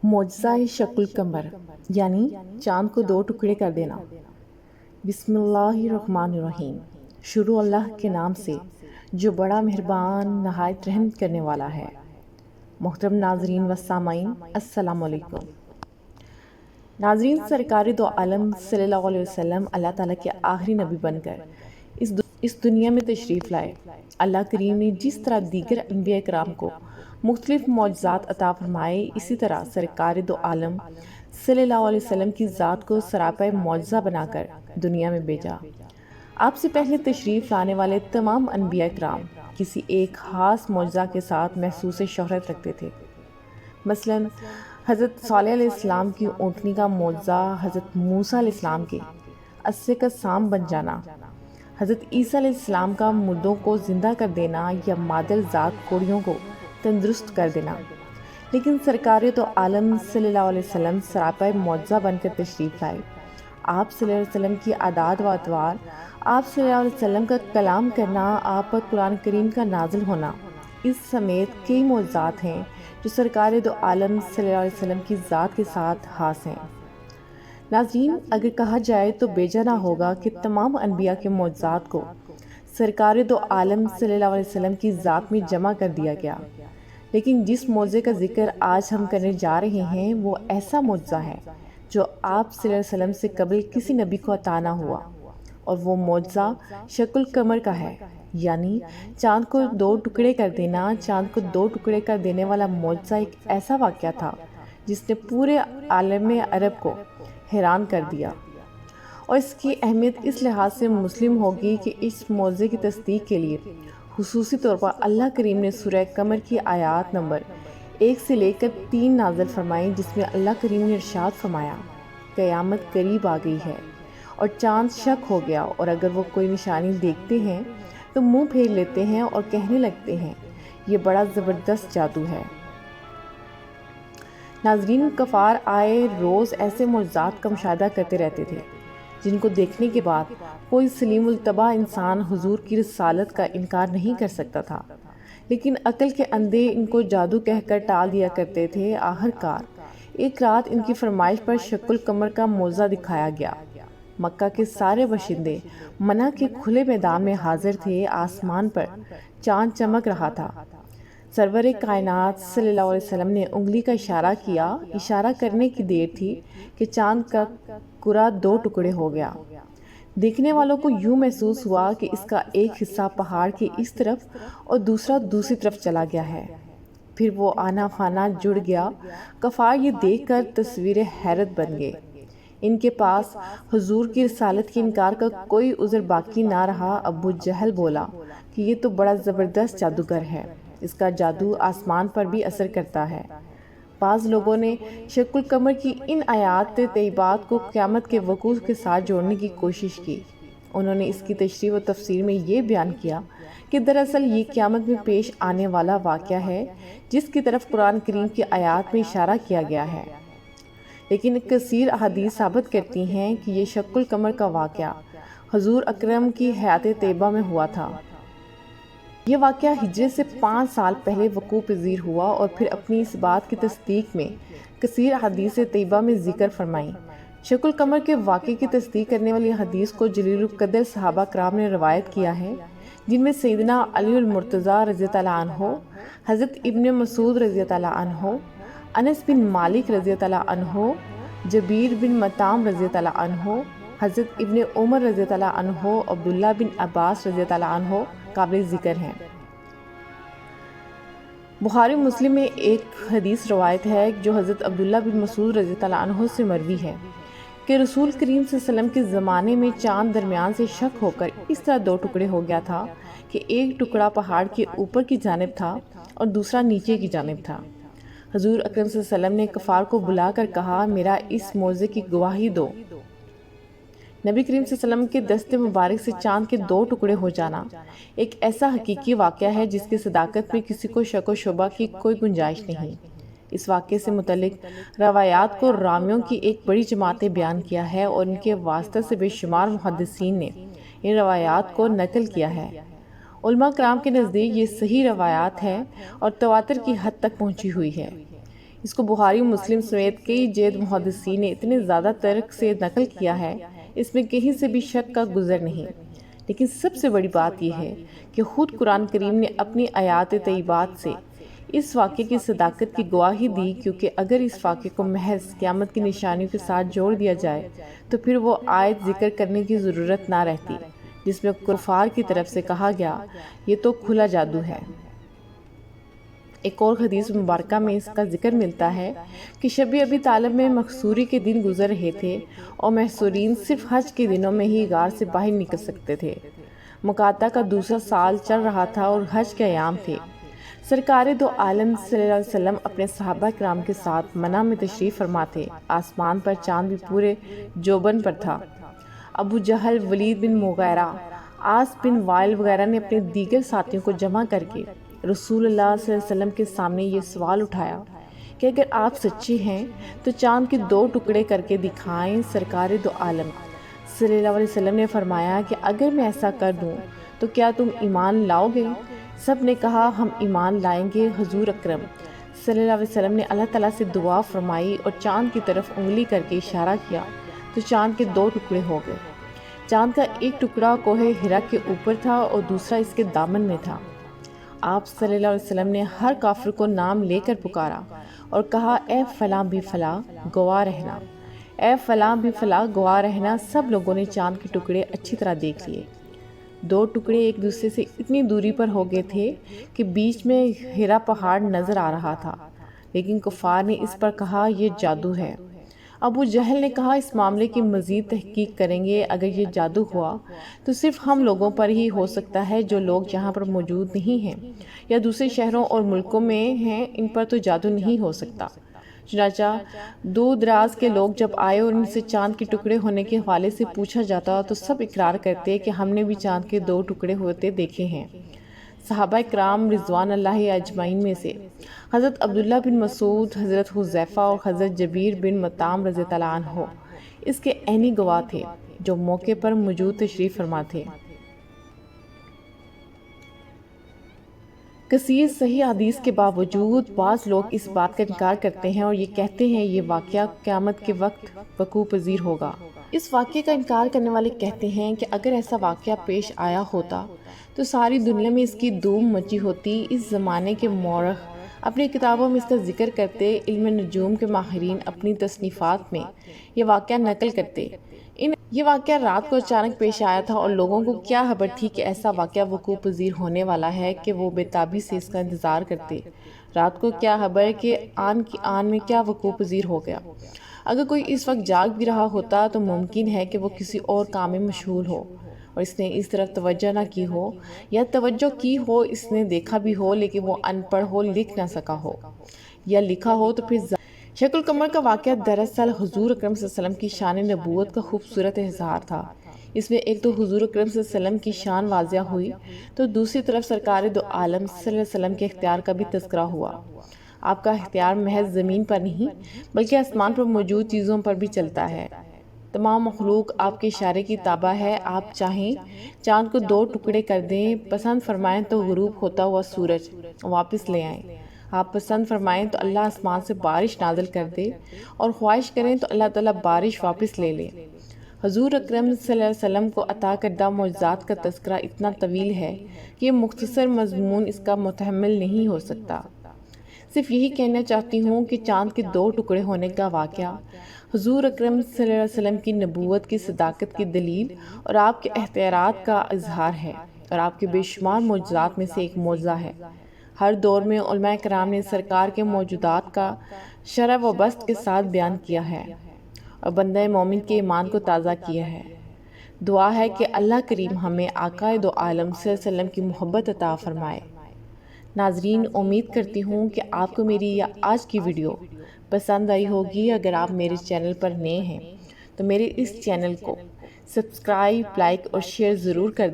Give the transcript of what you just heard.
معجزہ شکل القمر یعنی چاند کو دو ٹکڑے کر دینا۔ بسم اللہ الرحمن الرحیم۔ شروع اللہ کے نام سے جو بڑا مہربان نہایت رحم کرنے والا ہے۔ محترم ناظرین و سامعین، السلام علیکم۔ ناظرین، سرکار دو عالم صلی اللہ علیہ وسلم اللہ تعالیٰ کے آخری نبی بن کر اس دنیا میں تشریف لائے۔ اللہ کریم نے جس طرح دیگر انبیاء کرام کو مختلف معجزات عطا فرمائے، اسی طرح سرکار دو عالم صلی اللہ علیہ وسلم کی ذات کو سراپا معجزہ بنا کر دنیا میں بھیجا۔ آپ سے پہلے تشریف لانے والے تمام انبیاء کرام کسی ایک خاص معجزہ کے ساتھ محسوس شہرت رکھتے تھے۔ مثلاً حضرت صالح علیہ السلام کی اونٹنی کا معجزہ، حضرت موسیٰ علیہ السلام کے عصا کا سام بن جانا، حضرت عیسیٰ علیہ السلام کا مردوں کو زندہ کر دینا یا مادر ذات کوڑیوں کو تندرست کر دینا۔ لیکن سرکار تو عالم صلی اللہ علیہ وسلم سراپا معجزہ بن کر تشریف لائے۔ آپ صلی اللہ علیہ وسلم کی عادات و اطوار، آپ صلی اللہ علیہ وسلم کا کلام کرنا، آپ پر قرآن کریم کا نازل ہونا، اس سمیت کئی معجزات ہیں جو سرکار دو عالم صلی اللہ علیہ وسلم کی ذات کے ساتھ خاص ہیں۔ ناظرین، اگر کہا جائے تو بے جا نہ ہوگا کہ تمام انبیاء کے معجزات کو سرکار دو عالم صلی اللہ علیہ وسلم کی ذات میں جمع کر دیا گیا، لیکن جس معجزے کا ذکر آج ہم کرنے جا رہے ہیں وہ ایسا معجزہ ہے جو آپ صلی اللہ علیہ وسلم سے قبل کسی نبی کو عطا نہ ہوا، اور وہ معجزہ شکل القمر کا ہے، یعنی چاند کو دو ٹکڑے کر دینا۔ چاند کو دو ٹکڑے کر دینے والا معجزہ ایک ایسا واقعہ تھا جس نے پورے عالم عرب کو حیران کر دیا، اور اس کی اہمیت اس لحاظ سے مسلم ہوگی کہ اس معجزے کی تصدیق کے لیے خصوصی طور پر اللہ کریم نے سورہ قمر کی آیات نمبر 1 سے لے کر 3 نازل فرمائیں، جس میں اللہ کریم نے ارشاد فرمایا، قیامت قریب آ گئی ہے اور چاند شک ہو گیا، اور اگر وہ کوئی نشانی دیکھتے ہیں تو منہ پھیر لیتے ہیں اور کہنے لگتے ہیں یہ بڑا زبردست جادو ہے۔ ناظرین، کفار آئے روز ایسے معجزات کا مشاہدہ کرتے رہتے تھے جن کو دیکھنے کے بعد کوئی سلیم الطبع انسان حضور کی رسالت کا انکار نہیں کر سکتا تھا، لیکن عقل کے اندھے ان کو جادو کہہ کر ٹال دیا کرتے تھے۔ آخرکار ایک رات ان کی فرمائش پر شکل القمر کا معجزہ دکھایا گیا۔ مکہ کے سارے باشندے منع کے کھلے میدان میں حاضر تھے۔ آسمان پر چاند چمک رہا تھا۔ سرور کائنات صلی اللہ علیہ وسلم نے انگلی کا اشارہ کیا۔ اشارہ کرنے کی دیر تھی کہ چاند کا کرہ دو ٹکڑے ہو گیا۔ دیکھنے والوں کو یوں محسوس ہوا کہ اس کا ایک حصہ پہاڑ کے اس طرف اور دوسرا دوسری طرف چلا گیا ہے۔ پھر وہ آنا فانا جڑ گیا۔ کفار یہ دیکھ کر تصویر حیرت بن گئے۔ ان کے پاس حضور کی رسالت کے انکار کا کوئی عذر باقی نہ رہا۔ ابو جہل بولا کہ یہ تو بڑا زبردست جادوگر ہے، اس کا جادو آسمان پر بھی اثر کرتا ہے۔ بعض لوگوں نے شکل القمر کی ان آیات طیبات کو قیامت کے وقوع کے ساتھ جوڑنے کی کوشش کی۔ انہوں نے اس کی تشریح و تفسیر میں یہ بیان کیا کہ دراصل یہ قیامت میں پیش آنے والا واقعہ ہے جس کی طرف قرآن کریم کی آیات میں اشارہ کیا گیا ہے، لیکن کثیر احادیث ثابت کرتی ہیں کہ یہ شکل القمر کا واقعہ حضور اکرم کی حیات طیبہ میں ہوا تھا۔ یہ واقعہ ہجرت سے 5 سال پہلے وقوع پذیر ہوا، اور پھر اپنی اس بات کی تصدیق میں کثیر حدیث طیبہ میں ذکر فرمائیں۔ شکل القمر کے واقعے کی تصدیق کرنے والی حدیث کو جلیل القدر صحابہ کرام نے روایت کیا ہے، جن میں سیدنا علی المرتضیٰ رضی اللہ عنہ، حضرت ابن مسعود رضی اللہ عنہ، انس بن مالک رضی اللہ عنہ، جبیر بن مطعم رضی اللہ عنہ، حضرت ابن عمر رضی اللہ عنہ، عبداللہ بن عباس رضی اللہ عنہ قابل ذکر ہیں۔ بخاری مسلم میں ایک حدیث روایت ہے جو حضرت عبداللہ بن مسعود رضی اللہ عنہ سے مروی ہے کہ رسول کریم صلی اللہ علیہ وسلم کے زمانے میں چاند درمیان سے شک ہو کر اس طرح دو ٹکڑے ہو گیا تھا کہ ایک ٹکڑا پہاڑ کے اوپر کی جانب تھا اور دوسرا نیچے کی جانب تھا۔ حضور اکرم صلی اللہ علیہ وسلم نے کفار کو بلا کر کہا، میرا اس معجزے کی گواہی دو۔ نبی کریم صلی اللہ علیہ وسلم کے دست مبارک سے چاند کے دو ٹکڑے ہو جانا ایک ایسا حقیقی واقعہ ہے جس کی صداقت میں کسی کو شک و شبہ کی کوئی گنجائش نہیں۔ اس واقعے سے متعلق روایات کو راویوں کی ایک بڑی جماعت نے بیان کیا ہے، اور ان کے واسطہ سے بے شمار محدثین نے ان روایات کو نقل کیا ہے۔ علماء کرام کے نزدیک یہ صحیح روایات ہے اور تواتر کی حد تک پہنچی ہوئی ہے۔ اس کو بخاری و مسلم سمیت کئی جید محدثین نے اتنے زیادہ ترک سے نقل کیا ہے، اس میں کہیں سے بھی شک کا گزر نہیں۔ لیکن سب سے بڑی بات یہ ہے کہ خود قرآن کریم نے اپنی آیات طیبات سے اس واقعے کی صداقت کی گواہی دی، کیونکہ اگر اس واقعے کو محض قیامت کی نشانیوں کے ساتھ جوڑ دیا جائے تو پھر وہ آیت ذکر کرنے کی ضرورت نہ رہتی جس میں کفار کی طرف سے کہا گیا یہ تو کھلا جادو ہے۔ ایک اور حدیث مبارکہ میں اس کا ذکر ملتا ہے کہ شب ابی طالب میں محصوری کے دن گزر رہے تھے اور محصورین صرف حج کے دنوں میں ہی غار سے باہر نکل سکتے تھے۔ مقاطع کا دوسرا سال چل رہا تھا اور حج کے ایام تھے۔ سرکار دو عالم صلی اللہ علیہ وسلم اپنے صحابہ کرام کے ساتھ منع میں تشریف فرما تھے۔ آسمان پر چاند بھی پورے جوبن پر تھا۔ ابو جہل، ولید بن مغیرہ، عاص بن وائل وغیرہ نے اپنے دیگر ساتھیوں کو جمع کر کے رسول اللہ صلی اللہ علیہ وسلم کے سامنے یہ سوال اٹھایا کہ اگر آپ سچے ہیں تو چاند کے 2 ٹکڑے کر کے دکھائیں۔ سرکار دو عالم صلی اللہ علیہ وسلم نے فرمایا کہ اگر میں ایسا کر دوں تو کیا تم ایمان لاؤ گے؟ سب نے کہا ہم ایمان لائیں گے۔ حضور اکرم صلی اللہ علیہ وسلم نے اللہ تعالیٰ سے دعا فرمائی اور چاند کی طرف انگلی کر کے اشارہ کیا تو چاند کے 2 ٹکڑے ہو گئے۔ چاند کا ایک ٹکڑا کوہ ہرا کے اوپر تھا اور دوسرا اس کے دامن میں تھا۔ آپ صلی اللہ علیہ وسلم نے ہر کافر کو نام لے کر پکارا اور کہا اے فلاں بھی فلاں گواہ رہنا، اے فلاں بھی فلاں گواہ رہنا۔ سب لوگوں نے چاند کے ٹکڑے اچھی طرح دیکھ لیے۔ 2 ٹکڑے ایک دوسرے سے اتنی دوری پر ہو گئے تھے کہ بیچ میں ہرا پہاڑ نظر آ رہا تھا، لیکن کفار نے اس پر کہا یہ جادو ہے۔ ابو جہل نے کہا اس معاملے کی مزید تحقیق کریں گے، اگر یہ جادو ہوا تو صرف ہم لوگوں پر ہی ہو سکتا ہے جو لوگ یہاں پر موجود نہیں ہیں یا دوسرے شہروں اور ملکوں میں ہیں، ان پر تو جادو نہیں ہو سکتا۔ چنانچہ دور دراز کے لوگ جب آئے اور ان سے چاند کے ٹکڑے ہونے کے حوالے سے پوچھا جاتا تو سب اقرار کرتے کہ ہم نے بھی چاند کے 2 ٹکڑے ہوتے دیکھے ہیں۔ صحابہ کرام رضوان اللہ اجمعین میں سے حضرت عبداللہ بن مسعود، حضرت حذیفہ اور حضرت جبیر بن مطعم رضی اللہ عنہ اس کے عینی گواہ تھے جو موقع پر موجود تشریف فرما تھے۔ کثیر صحیح حدیث کے باوجود بعض لوگ اس بات کا انکار کرتے ہیں اور یہ کہتے ہیں یہ واقعہ قیامت کے وقت وقوع پذیر ہوگا۔ اس واقعے کا انکار کرنے والے کہتے ہیں کہ اگر ایسا واقعہ پیش آیا ہوتا تو ساری دنیا میں اس کی دھوم مچی ہوتی۔ اس زمانے کے مورخ اپنی کتابوں میں اس کا ذکر کرتے، علم نجوم کے ماہرین اپنی تصنیفات میں یہ واقعہ نقل کرتے۔ یہ واقعہ رات کو اچانک پیش آیا تھا اور لوگوں کو کیا خبر تھی کہ ایسا واقعہ وقوع پذیر ہونے والا ہے کہ وہ بے تابی سے اس کا انتظار کرتے۔ رات کو کیا خبر کہ آن کی آن میں کیا وقوع پذیر ہو گیا۔ اگر کوئی اس وقت جاگ بھی رہا ہوتا تو ممکن ہے کہ وہ کسی اور کام میں مشغول ہو اور اس نے اس طرف توجہ نہ کی ہو، یا توجہ کی ہو اس نے دیکھا بھی ہو لیکن وہ ان پڑھ ہو، لکھ نہ سکا ہو، یا لکھا ہو تو پھر شق القمر کا واقعہ دراصل حضور اکرم صلی اللہ علیہ وسلم کی شان نبوت کا خوبصورت اظہار تھا۔ اس میں ایک تو حضور اکرم صلی اللہ علیہ وسلم کی شان واضح ہوئی تو دوسری طرف سرکار دو عالم صلی اللہ علیہ وسلم کے اختیار کا بھی تذکرہ ہوا۔ آپ کا اختیار محض زمین پر نہیں بلکہ آسمان پر موجود چیزوں پر بھی چلتا ہے۔ تمام مخلوق آپ کے اشارے کی تابع ہے۔ آپ چاہیں چاند کو 2 ٹکڑے کر دیں، پسند فرمائیں تو غروب ہوتا ہوا سورج واپس لے آئیں، آپ پسند فرمائیں تو اللہ آسمان سے بارش نازل کر دے اور خواہش کریں تو اللہ تعالیٰ بارش واپس لے لے۔ حضور اکرم صلی اللہ علیہ وسلم کو عطا کردہ معجزات کا تذکرہ اتنا طویل ہے کہ یہ مختصر مضمون اس کا متحمل نہیں ہو سکتا۔ صرف یہی کہنا چاہتی ہوں کہ چاند کے 2 ٹکڑے ہونے کا واقعہ حضور اکرم صلی اللہ علیہ وسلم کی نبوت کی صداقت کی دلیل اور آپ کے اختیارات کا اظہار ہے اور آپ کے بے شمار معجزات میں سے ایک معجزہ ہے۔ ہر دور میں علماء کرام نے سرکار کے موجودات کا شرح و بسط کے ساتھ بیان کیا ہے اور بندہ مومن کے ایمان کو تازہ کیا ہے۔ دعا ہے کہ اللہ کریم ہمیں آقا دو عالم صلی اللہ علیہ وسلم کی محبت عطا فرمائے۔ ناظرین، امید کرتی ہوں کہ آپ کو میری یہ آج کی ویڈیو پسند آئی ہوگی۔ اگر آپ میرے چینل پر نئے ہیں تو میرے اس چینل کو سبسکرائب، لائک اور شیئر ضرور کر دیں۔